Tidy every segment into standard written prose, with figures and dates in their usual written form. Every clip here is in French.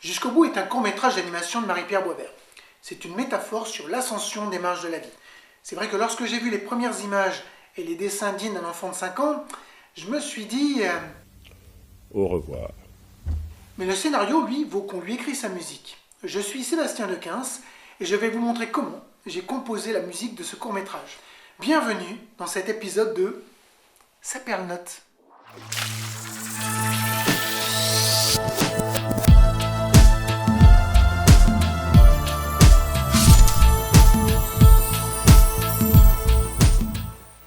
Jusqu'au bout est un court-métrage d'animation de Marie-Pierre Boisvert. C'est une métaphore sur l'ascension des marges de la vie. C'est vrai que lorsque j'ai vu les premières images et les dessins dignes d'un enfant de 5 ans, je me suis dit... Au revoir. Mais le scénario, lui, vaut qu'on lui écrit sa musique. Je suis Sébastien Dequins et je vais vous montrer comment j'ai composé la musique de ce court-métrage. Bienvenue dans cet épisode de Saperlnote.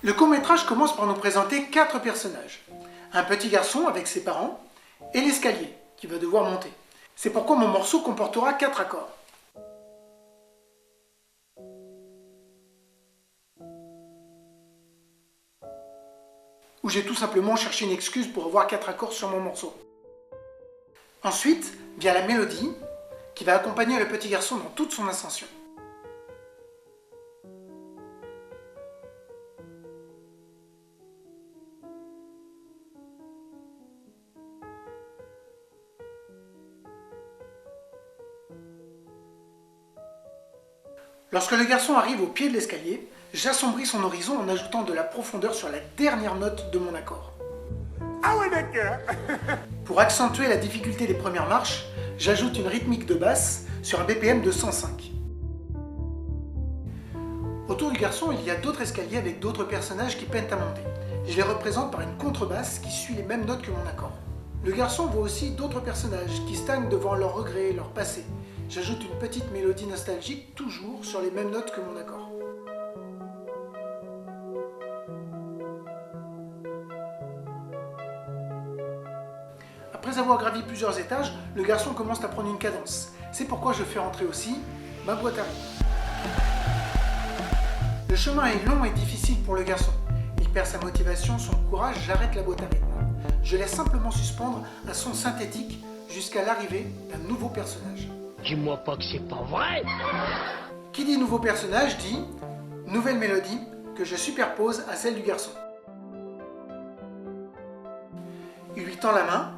Le court-métrage commence par nous présenter 4 personnages. Un petit garçon avec ses parents et l'escalier qui va devoir monter. C'est pourquoi mon morceau comportera 4 accords. Où j'ai tout simplement cherché une excuse pour avoir 4 accords sur mon morceau. Ensuite vient la mélodie qui va accompagner le petit garçon dans toute son ascension. Lorsque le garçon arrive au pied de l'escalier, j'assombris son horizon en ajoutant de la profondeur sur la dernière note de mon accord. Ah ouais, d'accord. Pour accentuer la difficulté des premières marches, j'ajoute une rythmique de basse sur un BPM de 105. Autour du garçon, il y a d'autres escaliers avec d'autres personnages qui peinent à monter. Je les représente par une contrebasse qui suit les mêmes notes que mon accord. Le garçon voit aussi d'autres personnages qui stagnent devant leurs regrets, leur passé. J'ajoute une petite mélodie nostalgique, toujours sur les mêmes notes que mon accord. Après avoir gravi plusieurs étages, le garçon commence à prendre une cadence. C'est pourquoi je fais entrer aussi ma boîte à rythme. Le chemin est long et difficile pour le garçon. Il perd sa motivation, son courage, j'arrête la boîte à rythme. Je laisse simplement suspendre un son synthétique jusqu'à l'arrivée d'un nouveau personnage. Dis-moi pas que c'est pas vrai. Qui dit nouveau personnage dit nouvelle mélodie que je superpose à celle du garçon. Il lui tend la main,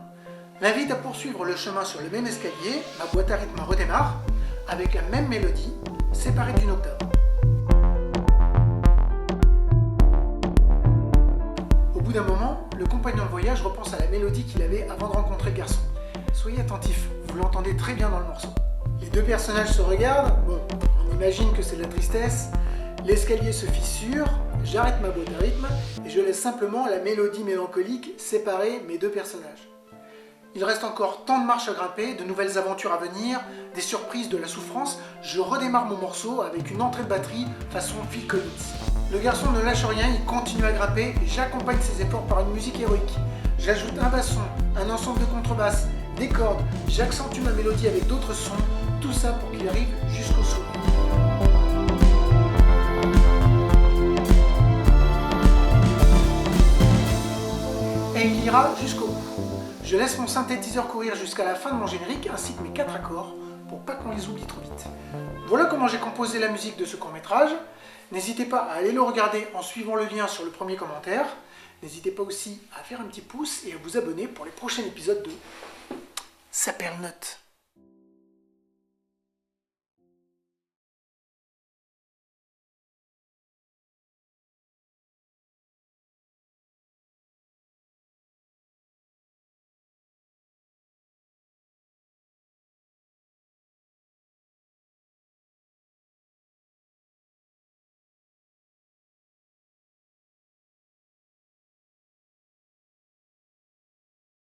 l'invite à poursuivre le chemin sur le même escalier, ma boîte à rythme redémarre, avec la même mélodie, séparée d'une octave. Au bout d'un moment, le compagnon de voyage repense à la mélodie qu'il avait avant de rencontrer le garçon. Soyez attentifs, vous l'entendez très bien dans le morceau. Les 2 personnages se regardent, bon, on imagine que c'est de la tristesse, l'escalier se fissure, j'arrête ma boîte à rythme et je laisse simplement la mélodie mélancolique séparer mes 2 personnages. Il reste encore tant de marches à grimper, de nouvelles aventures à venir, des surprises, de la souffrance. Je redémarre mon morceau avec une entrée de batterie façon Phil Collins. Le garçon ne lâche rien, il continue à grimper et j'accompagne ses efforts par une musique héroïque. J'ajoute un basson, un ensemble de contrebasses, des cordes, j'accentue ma mélodie avec d'autres sons, tout ça pour qu'il arrive jusqu'au sommet. Et il ira jusqu'au bout. Je laisse mon synthétiseur courir jusqu'à la fin de mon générique ainsi que mes 4 accords pour pas qu'on les oublie trop vite. Voilà comment j'ai composé la musique de ce court-métrage. N'hésitez pas à aller le regarder en suivant le lien sur le premier commentaire. N'hésitez pas aussi à faire un petit pouce et à vous abonner pour les prochains épisodes de Saperlnote.